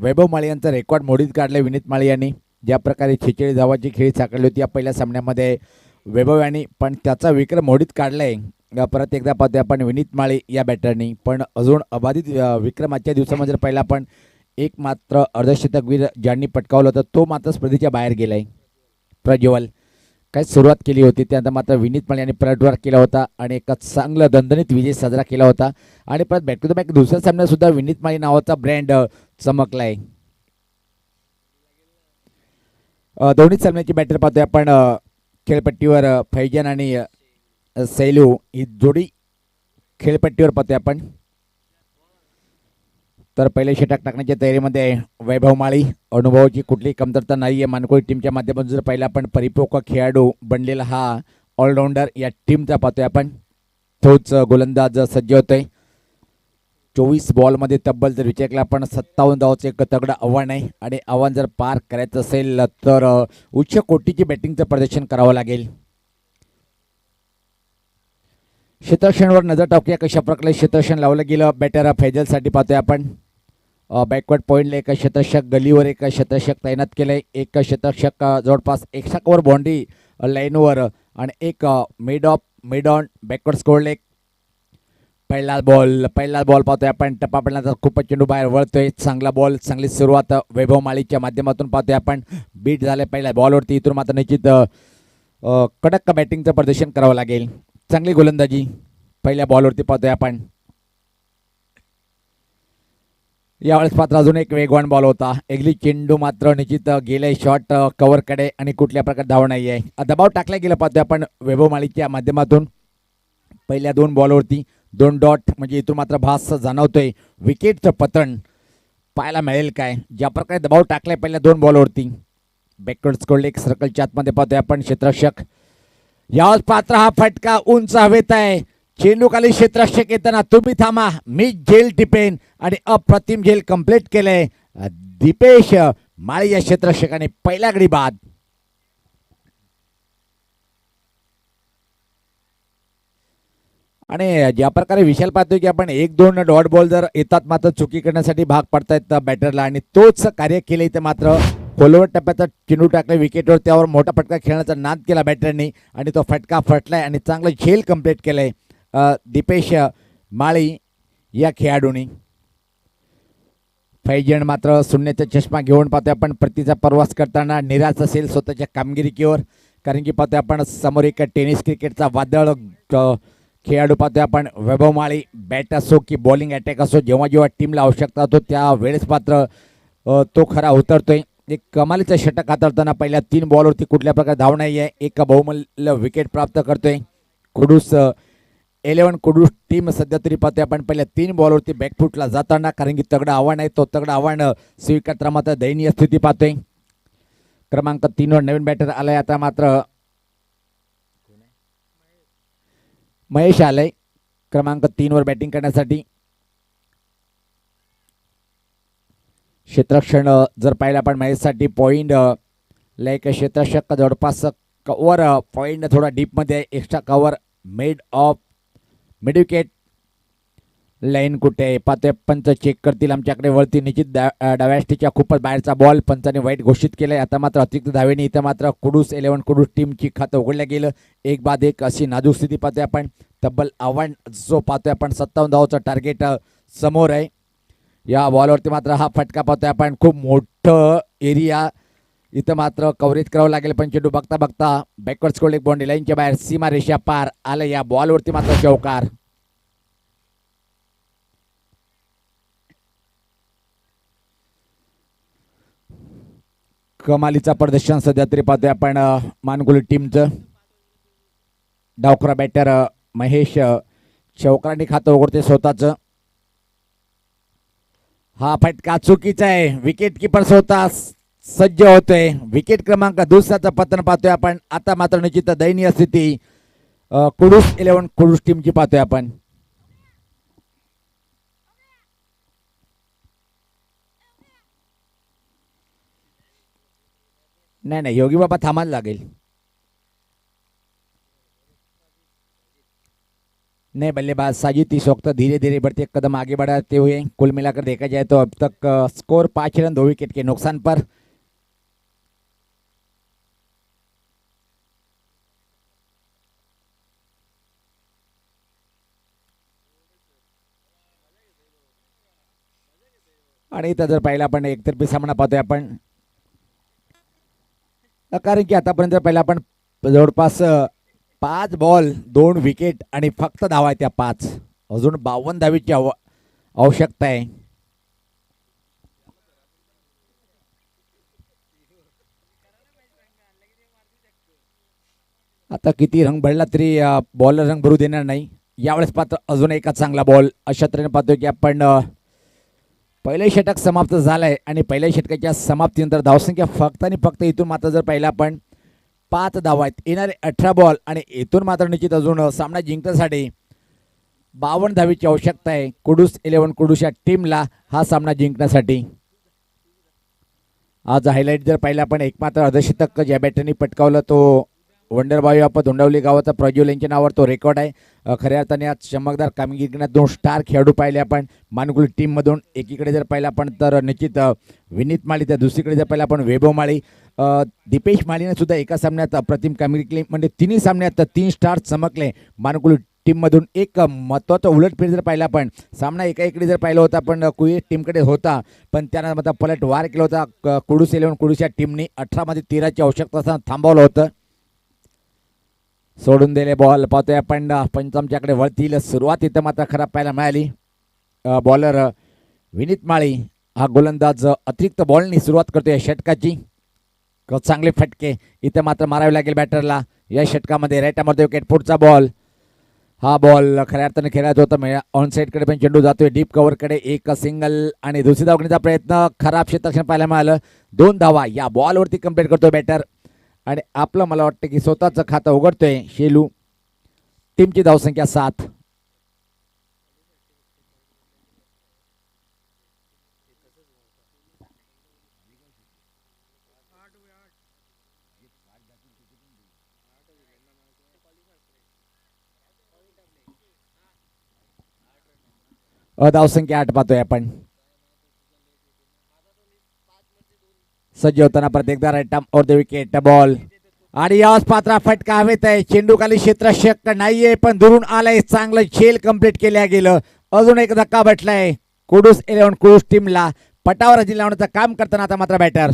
वैभव माळी यांचा रेकॉर्ड मोडीत काढले. विनीत माळी यांनी ज्या प्रकारे 46 धावांची खेळी साकारली होती या पहिल्या सामन्यामध्ये वैभव यांनी पण त्याचा विक्रम मोडीत काढलाय. परत एकदा पाहतोय आपण विनीत माळी या बॅटरनी पण अजून अबाधित विक्रम आजच्या दिवसामध्ये पहिला पण एक मात्र अर्धशतकवीर ज्यांनी पटकावलं होतं तो मात्र स्पर्धेच्या बाहेर गेलाय. प्रज्वल काय सुरुवात केली होती त्यानंतर मात्र विनीत माळी यांनी पलटवार केला होता आणि एक चांगला दणदणीत विजय साजरा केला होता आणि परत बॅक टू द बॅक दुसऱ्या सामन्यात सुद्धा विनीत माळी नावाचा ब्रँड चमकलाय. दोन्ही सामन्याची बॅटर पाहतोय आपण खेळपट्टीवर फैजान आणि सैलू ही जोडी खेळपट्टीवर पाहतोय आपण. तर पहिले षटक टाकण्याच्या तयारीमध्ये वैभव माळी अनुभवाची कुठलीही कमतरता नाही आहे. मानकोळी टीमच्या माध्यमातून जर पहिला आपण परिपक्व खेळाडू बनलेला हा ऑलराऊंडर या टीमचा पाहतोय आपण. तोच गोलंदाज सज्ज होतोय. 24 बॉलमध्ये तब्बल जर विचार केला आपण 57 धावांचं एक तगडं आव्हान आहे आणि आव्हान जर पार करायचं असेल तर उच्च कोटीची बॅटिंगचं प्रदर्शन करावं लागेल. क्षेत्रक्षणवर नजर टाकूया कशा प्रकारे क्षेत्रक्षण लावलं गेलं. बॅटर फैजलसाठी पाहतोय आपण. बॅकवर्ड पॉईंटला एक शतषक गलीवर एक शतषक तैनात केलंय. एक शतषक जवळपास 100 वर बाउंड्री लाईनवर आणि एक mid on backward score leg. पहिला बॉल पाहतोय आपण. टप्पा पडल्यानंतर खूपच चेंडू बाहेर वळतोय. चांगला बॉल चांगली सुरुवात वैभव माळीच्या माध्यमातून पाहतोय आपण. बीट झाले पहिल्या बॉलवरती. इथून मात्र निश्चित कडक बॅटिंगचं प्रदर्शन करावं लागेल. चांगली गोलंदाजी पहिल्या बॉलवरती पाहतोय आपण. यावेळेस मात्र अजून एक वेगवान बॉल होता. एकली चेंडू मात्र निश्चित गेले शॉट कव्हरकडे आणि कुठल्या प्रकारे धाव नाही आहे. दबाव टाकला गेला पाहतोय आपण वैभव माळीच्या माध्यमातून. पहिल्या 2 बॉलवरती 2 डॉट म्हणजे इथून मात्र भास जाणवतोय विकेटचं पतन पाहायला मिळेल काय. ज्या प्रकारे दबाव टाकलाय पहिल्या 2 बॉलवरती. बॅकवर्ड स्कोर एक सर्कलच्या आतमध्ये पाहतोय आपण क्षेत्ररक्षक. यावेळेस पात्र हा फटका उंच हवेत आहे. चेंडू खाली क्षेत्ररक्षक येताना तुम्ही थांबा मी झेल टिपेन आणि अप्रतिम झेल कंप्लीट केलंय दीपेश माळी या क्षेत्ररक्षकाने पहिल्या गडी बाद. आणि ज्या प्रकारे विशाल पाहतोय की आपण 1-2 डॉट बॉल जर येतात मात्र चुकी करण्यासाठी भाग पडतायत बॅटरला आणि तोच कार्य केले इथे मात्र खोलवर टप्प्याचा चेंडू टाकला विकेटवर त्यावर मोठा फटका खेळण्याचा नाद केला बॅटरनी आणि तो फटका फटलाय आणि चांगलं झेल कंप्लीट केलंय दीपेश माळी या खेळाडूंनी. फैजण मात्र शून्याचा चष्मा घेऊन पाहतोय आपण प्रतीचा प्रवास करताना निराश असेल स्वतःच्या कामगिरीवर. कारण की पाहतोय आपण समोर एक टेनिस क्रिकेटचा वादळ खेळाडू पाहतोय आपण वैभव माळी. बॅट असो की बॉलिंग अटॅक असो जेव्हा जेव्हा टीमला आवश्यकता होतो त्या वेळेस मात्र तो खरा उतरतोय. एक कमालीचं षटक हाताळताना पहिल्या 3 बॉलवरती कुठल्या प्रकारे धाव नाही आहे. एक बहुमूल्य विकेट प्राप्त करतोय कुडूस 11 कुडूस टीम. सध्या तरी पाहतोय आपण पहिल्या 3 बॉलवरती बॅकफुटला जाताना कारण की तगडं आव्हान आहे. तो तगडं आव्हान स्वीकारताना मात्र दयनीय स्थिती पाहतोय. क्रमांक 3 वर नवीन बॅटर आलाय आता मात्र महेश आलाय क्रमांक 3 वर बॅटिंग करण्यासाठी. क्षेत्ररक्षण जर पाहिलं आपण महेशसाठी पॉईंट लाईक क्षेत्ररक्षक जवळपास कव्हर पॉईंट थोडा डीपमध्ये extra cover mid off mid wicket line कुठे पाहतोय. पंच चेक करतील आमच्याकडे वरती निश्चित डाव्याष्टीच्या खूपच बाहेरचा बॉल पंचाने वाईट घोषित केलाय. आता मात्र अतिरिक्त धावेने इथं मात्र कुडूस 11 कुडूस टीमची खातं उघडल्या गेलं. 1-1 अशी नाजूक स्थिती पाहतोय आपण. तब्बल आव्हान जो पाहतोय आपण 57 धावाचं टार्गेट समोर आहे. या बॉलवरती मात्र हा फटका पाहतोय आपण. खूप मोठं एरिया इथं मात्र कव्हरेज करावं लागेल पण चेंडू बघता बघता बॅकवर्ड स्कोर एक बाउंड्री लाईनच्या बाहेर सीमा रेषा पार आलं. या बॉलवरती मात्र चौकार. कमालीचा प्रदर्शन सध्या तरी पाहतोय आपण मानगुली टीमचं. डावखुरा बॅटर महेश चौकारांनी खातं उघडते स्वतःच. हा फटका चुकीचा आहे. विकेट किपर स्वतः सज्ज होतोय. विकेट क्रमांक 2चं पतन पाहतोय आपण. आता मात्र निश्चित दयनीय स्थिती कुडूस 11 कुडूस टीमची पाहतोय आपण. नाही योगी बाबा थांबायला लागेल. नहीं बल्लेबाज साजिद इस वक्त धीरे धीरे बढ़ते कदम आगे बढ़ाते हुए कुल मिलाकर देखा जाए तो अब तक स्कोर 5 रन 2 विकेट के नुकसान पर. आणि इथं जर पाहिलं आपण एकतर्फी सामना पाहतोय आपण कारण की आतापर्यंत पहिला आपण जवळपास 5 बॉल 2 विकेट आणि फक्त धावा आहेत त्या 5. अजून 52 धावेची आवश्यकता आहे. आता किती रंग भरला तरी बॉलर रंग भरू देणार नाही. यावेळेस पात्र अजून एका चांगला बॉल अशा तऱ्हेने पाहतोय की आपण पहिले षटक समाप्त झालंय आणि पहिल्या षटकाच्या समाप्तीनंतर धावसंख्या फक्त आणि फक्त इथून मात्र जर पाहिलं आपण 5 धावा आहेत. येणारे 18 बॉल आणि इथून मात्र निश्चित अजून सामना जिंकण्यासाठी 52 धावेची आवश्यकता आहे कुडूस 11 कुडूस या टीमला हा सामना जिंकण्यासाठी. आज हायलाईट जर पाहिलं आपण एकमात्र अर्धशतक ज्या बॅटरनी पटकावलं तो वंडरबाई आपण धोंडवली गावाचा प्रज्वल यांच्या नावावर तो रेकॉर्ड आहे. खऱ्या अर्थाने आज चमकदार कामगिरी करण्यात 2 स्टार खेळाडू पाहिले आपण मानगुल टीममधून. एकीकडे जर पाहिलं आपण तर निश्चित विनीत माळी तर दुसरीकडे जर पाहिलं आपण वैभव माळी. दीपेश माळीने सुद्धा एका सामन्यात अप्रतिम कामगिरी केली म्हणजे तिन्ही सामन्यात 3 स्टार चमकले मानगुल टीममधून. एक महत्त्वाचं उलटफेर जर पाहिलं आपण सामना एकाकडे जर पाहिलं होता पण कुई टीमकडे होता पण त्यानं मात्र पलट वार केला होता कुडूस 11 कुडूस या टीमने. 18 मध्ये 13ची आवश्यकता असताना थांबवलं होतं. सोडून दिले बॉल पाहतोय आपण पंचांच्याकडे वळतील. सुरुवात इथं मात्र खराब पाहायला मिळाली. बॉलर विनीत माळी हा गोलंदाज अतिरिक्त बॉलनी सुरुवात करतोय षटकाची. चांगले फटके इथे मात्र मारावे लागेल बॅटरला या षटकामध्ये. राईटामध्ये विकेट. पुढचा बॉल. हा बॉल खऱ्या अर्थाने खेळायचा होता. ऑन साईडकडे पण चेंडू जातोय डीप कव्हरकडे. एक सिंगल आणि दुसरी धावण्याचा प्रयत्न. खराब क्षेत्ररक्षण पाहायला मिळालं. 2 धावा या बॉलवरती कंप्लीट करतोय बॅटर आणि आपलं मला वाटतं की स्वतःचं खातं उघडतोय शेलू. टीमची धावसंख्या 7. धावसंख्या 8 पाहतोय आपण. सज्ज होताना परत एकदा राईट आर्म और द विकेट. बॉल आणि याच पात्रा फटका हवेत आहे. चेंडू खाली क्षेत्ररक्षक नाहीये पण दुरून आलाय. चांगलं खेळ कंप्लीट केल्या गेलं. अजून एक धक्का बसलाय कुडूस 11 कुडूस टीमला. पटावर हजेरी लावण्याचं काम करताना आता मात्र बॅटर.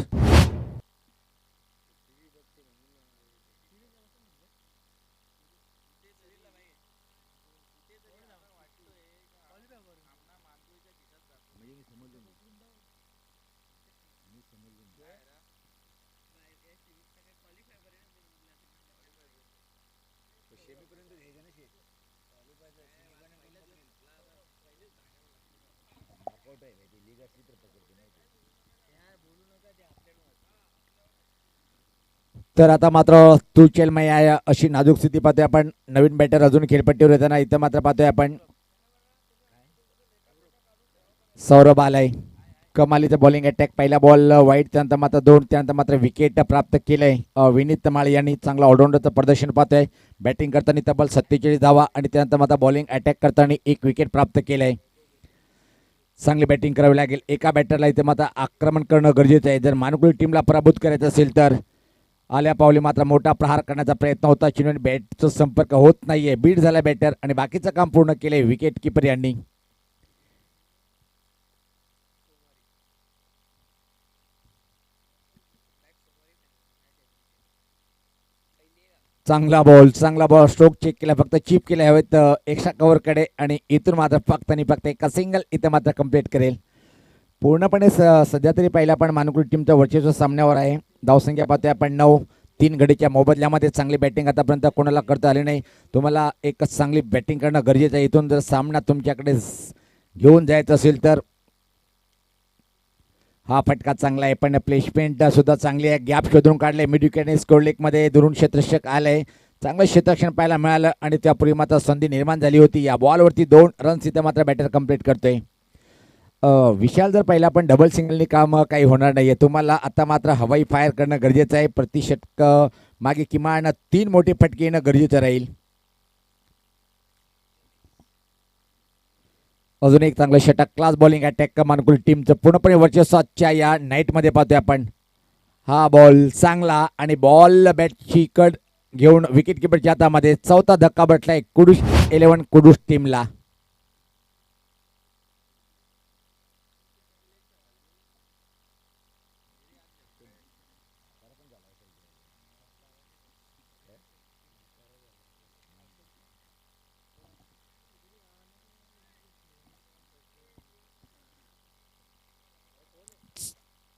तर आता मात्र तुचेलमय आहे अशी नाजूक स्थिती पाहतोय आपण. नवीन बॅटर अजून खेळपट्टीवर येताना इथं मात्र पाहतोय आपण सौरभ आलाय. कमालीचं बॉलिंग अटॅक. पहिला बॉल वाईट, त्यानंतर मात्र 2, त्यानंतर मात्र विकेट प्राप्त केलंय. विनीत माळी यांनी चांगलं ऑलराऊंडरचं प्रदर्शन पाहतोय. बॅटिंग करताना तब्बल 47 धावा आणि त्यानंतर मात्र बॉलिंग अटॅक करताना 1 विकेट प्राप्त केलंय. चांगली बॅटिंग करावी लागेल. एका बॅटरला इथे मात्र आक्रमण करणं गरजेचं आहे जर मानुकुळी टीमला पराभूत करायचं असेल तर. आल्या पावली मात्र मोठा प्रहार करण्याचा प्रयत्न होता. चिन्ह बॅटचा संपर्क होत नाहीये. बीट झाला बॅटर आणि बाकीचं काम पूर्ण केलंय विकेट किपर यांनी. चांगला बॉल स्ट्रोक चेक केला. फक्त चिप केले हवेत एक्स्ट्रा कव्हरकडे आणि इथून मात्र फक्त आणि फक्त एका सिंगल इथं मात्र कंप्लीट करेल. पूर्णपणे सध्या तरी पहिला पण मानुकुळी टीमचं वर्चस्व सामन्यावर आहे. धावसंख्या पाहतोय आपण 9. 3 गडीच्या मोबदल्यामध्ये चांगली बॅटिंग आतापर्यंत कोणाला करता आली नाही. तुम्हाला एक चांगली बॅटिंग करणं गरजेचं आहे. इथून जर सामना तुमच्याकडे घेऊन जायचं असेल तर. हा फटका चांगला आहे पण प्लेसमेंट सुद्धा चांगली आहे. गॅप शोधून काढले. मिड विकेटने स्कोर लेगमध्ये दुरून क्षेत्ररक्षक आलंय. चांगलं क्षेत्ररक्षण पाहायला मिळालं आणि त्यापूर्वी मात्र संधी निर्माण झाली होती. या बॉलवरती 2 रन्स इथं मात्र बॅटर कंप्लीट करतोय. विशाल जर पहिला पण डबल सिंगलनी काम काही होणार नाहीये. तुम्हाला आता मात्र हवाई फायर करणं गरजेचं आहे. प्रति षटक मागे किमान 3 मोठे फटके येणं गरजेचं राहील. अजून एक चांगलं षटक. क्लास बॉलिंग अटॅक मानुकुळी टीमचं पूर्णपणे वर्चस्व आजच्या या नाईटमध्ये पाहतोय आपण. हा बॉल चांगला आणि बॉल बॅटची कड घेऊन विकेट किपरच्या हातामध्ये. 4था धक्का बसलाय कुडूस 11 कुडूस टीमला.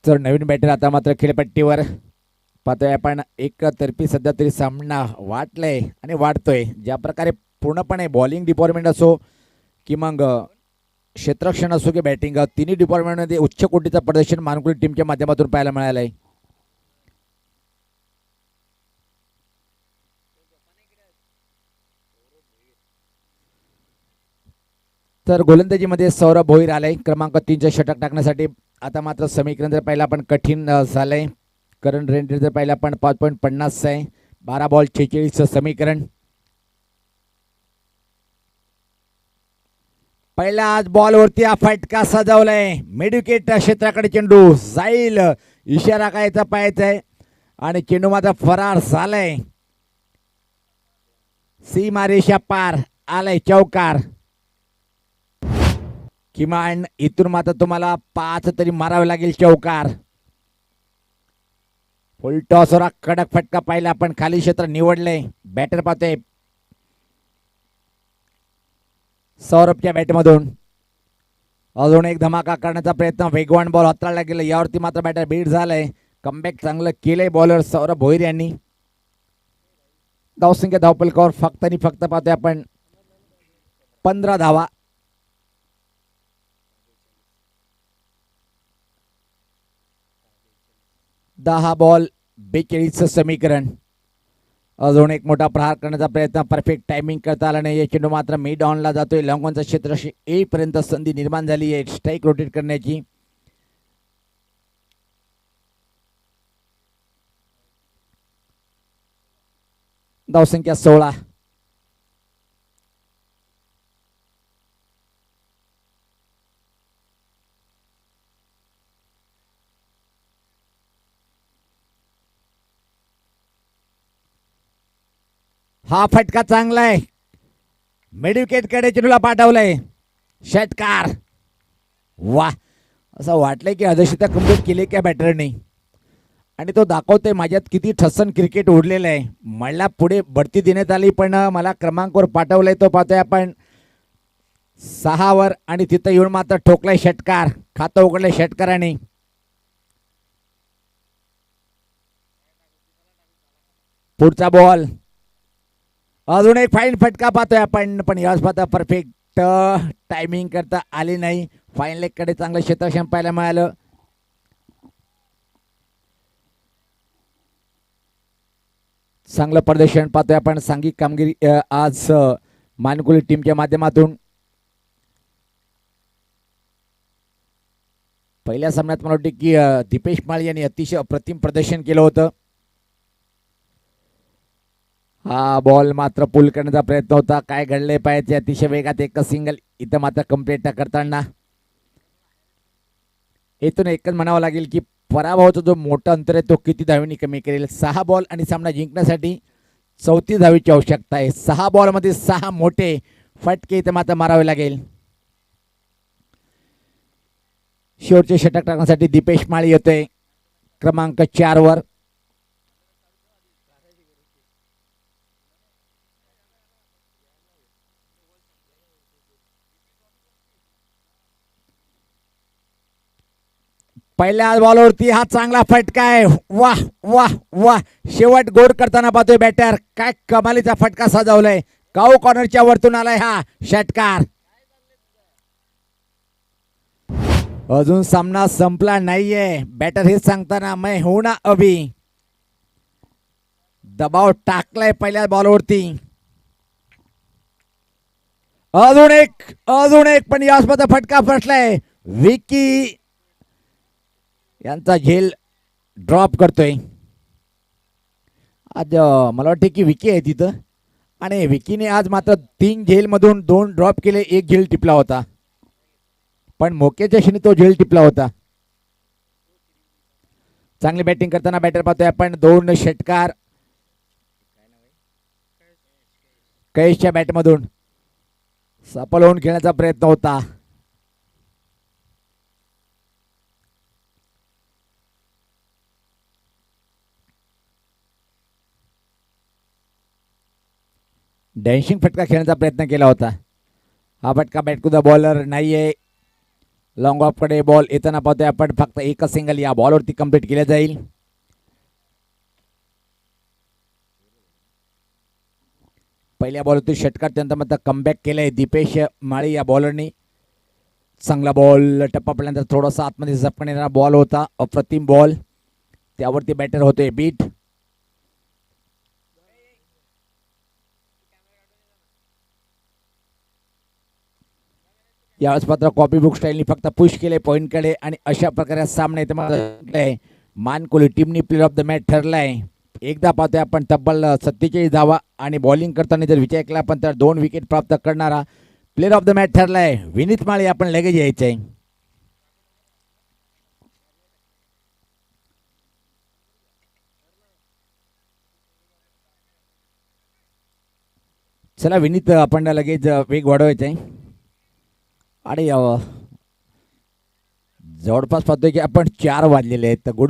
तर नवीन बॅटर आता मात्र खेळपट्टीवर पाहतोय आपण. एक तर्फी सध्या तरी सामना वाटलाय आणि वाढतोय. ज्या प्रकारे पूर्णपणे बॉलिंग डिपार्टमेंट असो की मग क्षेत्ररक्षण असो की बॅटिंग, तिन्ही डिपार्टमेंटमध्ये उच्च कोटीचं प्रदर्शन मानुकुळी टीमच्या माध्यमातून पाहायला मिळालंय. तर गोलंदाजीमध्ये सौरभ भोईर आलाय क्रमांक 3चं षटक टाकण्यासाठी. आता मात्र समीकरण जर पाहिलं आपण कठीण झालंय. करंट रेट जर पाहिलं आपण 5.50 आहे. 12 बॉल 46 समीकरण. पहिला आज बॉलवरती हा फटका सजवलाय. मिड विकेट क्षेत्राकडे चेंडू जाईल. इशारा कायचा पाहायचा आहे आणि चेंडू मात्र फरार झालाय. सीमारेषा पार आलाय चौकार. किमान इथून मात्र तुम्हाला 5 तरी मारावे लागेल चौकार. फुल टॉसवर कडक फटका पाहिला आपण. खाली क्षेत्र निवडलंय. बॅटर पाहतोय सौरभच्या बॅटमधून. अजून एक धमाका करण्याचा प्रयत्न, वेगवान बॉल हाताळला गेला, यावरती मात्र बॅटर बीट झालंय. कमबॅक चांगलं केलंय बॉलर सौरभ भोईर यांनी. धावसंख्या धावपलकावर फक्त आणि फक्त पाहतोय आपण 15 धावा. दहा बॉल 42 समीकरण. अजून एक मोठा प्रहार करण्याचा प्रयत्न, परफेक्ट टायमिंग करता आला नाही. या चेंडू मात्र मिड ऑनला जातोय. लॉंगॉनचा क्षेत्र येईपर्यंत संधी निर्माण झाली आहे स्ट्राईक रोटेट करण्याची. धावसंख्या 16. हा फटका चांगला आहे, मिडविकेट कडे चेंडूला पाठवलंय. षटकार. वा, असं वाटलंय की अर्धशतक कंप्लीट केले त्या बॅटरने आणि तो दाखवतोय माझ्यात किती ठसन क्रिकेट उडलेलं आहे. मला पुढे बढती देण्यात आली पण मला क्रमांकावर पाठवलंय. तो पाहतोय आपण 6 वर आणि तिथं येऊन मात्र ठोकलाय षटकार. खातं उघडलंय षटकाराने. पुढचा बॉल. अजून एक फाईन फटका पाहतोय आपण पण यावेळेस पाहता परफेक्ट टायमिंग करता आली नाही. फाईन लेग कडे चांगलं क्षेत्ररक्षण पाहायला मिळालं. चांगलं प्रदर्शन पाहतोय आपण. सांघिक कामगिरी आज मानकुली टीमच्या माध्यमातून. पहिल्या सामन्यात मला वाटतं की दीपेश माळी यांनी अतिशय अप्रतिम प्रदर्शन केलं होतं. हा बॉल मात्र पुल करण्याचा प्रयत्न होता. काय घडले पाहिजे, अतिशय वेगात एक सिंगल इथं मात्र कंप्लीट करताना इथून एकच म्हणावं लागेल की पराभवाचा जो मोठा अंतर आहे तो किती धावींनी कमी करेल. 6 बॉल आणि सामना जिंकण्यासाठी 34 धावीची आवश्यकता आहे. 6 बॉलमध्ये 6 मोठे फटके इथं मात्र मारावे लागेल. शेवटचे षटक टाकण्यासाठी दीपेश माळी येतोय क्रमांक 4 वर. पहिल्या बॉलवरती हा चांगला फटका आहे. वाह वाह वाह, शेवट गोड करताना पाहतोय बॅटर. काय कमालीचा फटका सजवलाय. काऊ कॉर्नरच्या वरतून आलाय हा षटकार. अजून सामना संपला नाहीये. बॅटर हे सांगताना मैं हूं ना अभी. दबाव टाकलाय पहिल्या बॉलवरती. अजून एक पण यासमध्ये फटका फसलाय. विकी यांचा झेल ड्रॉप करतोय. आज मला वाटते की विकी आहे तिथं आणि विकीने आज मात्र 3 झेलमधून 2 ड्रॉप केले. 1 झेल टिपला होता पण मोक्याच्या क्षणी तो झेल टिपला होता. चांगली बॅटिंग करताना बॅटर पाहतोय आपण. 2 षटकार कैशच्या बॅटमधून सफल होऊन खेळण्याचा प्रयत्न होता. डॅशिंग फटका खेळण्याचा प्रयत्न केला होता. हा फटका बॅट टू द बॉलर नाहीये. लॉंग ऑफ कडे बॉल येताना पाहतोय आपण. फक्त एकच सिंगल या बॉलवरती कंप्लीट केलं जाईल. पहिल्या बॉलवरती षटकार त्यानंतर मात्र कमबॅक केलंय दीपेश माळी या बॉलरनी. चांगला बॉल टप्पा पडल्यानंतर थोडासा आतमध्ये झपकन येणारा बॉल होता. अप्रतिम बॉल. त्यावरती बॅटर होतोय बीट. यावेळेस मात्र कॉपी बुक स्टाईलनी फक्त पुश केले पॉईंटकडे आणि अशा प्रकारे सामने मानकोली टीमनी प्लेअर ऑफ द मॅच ठरलाय. एकदा पाहतोय आपण तब्बल 47 धावा आणि बॉलिंग करताना जर विचार केला आपण तर 2 विकेट प्राप्त करणारा प्लेअर ऑफ द मॅच ठरलाय विनीत माळी. आपण लगेच यायचंय. चला विनीत, आपण लगेच वेग वाढवायचा आहे आणि जवळपास पाहतोय की आपण 4 वाजलेले आहेत. गुड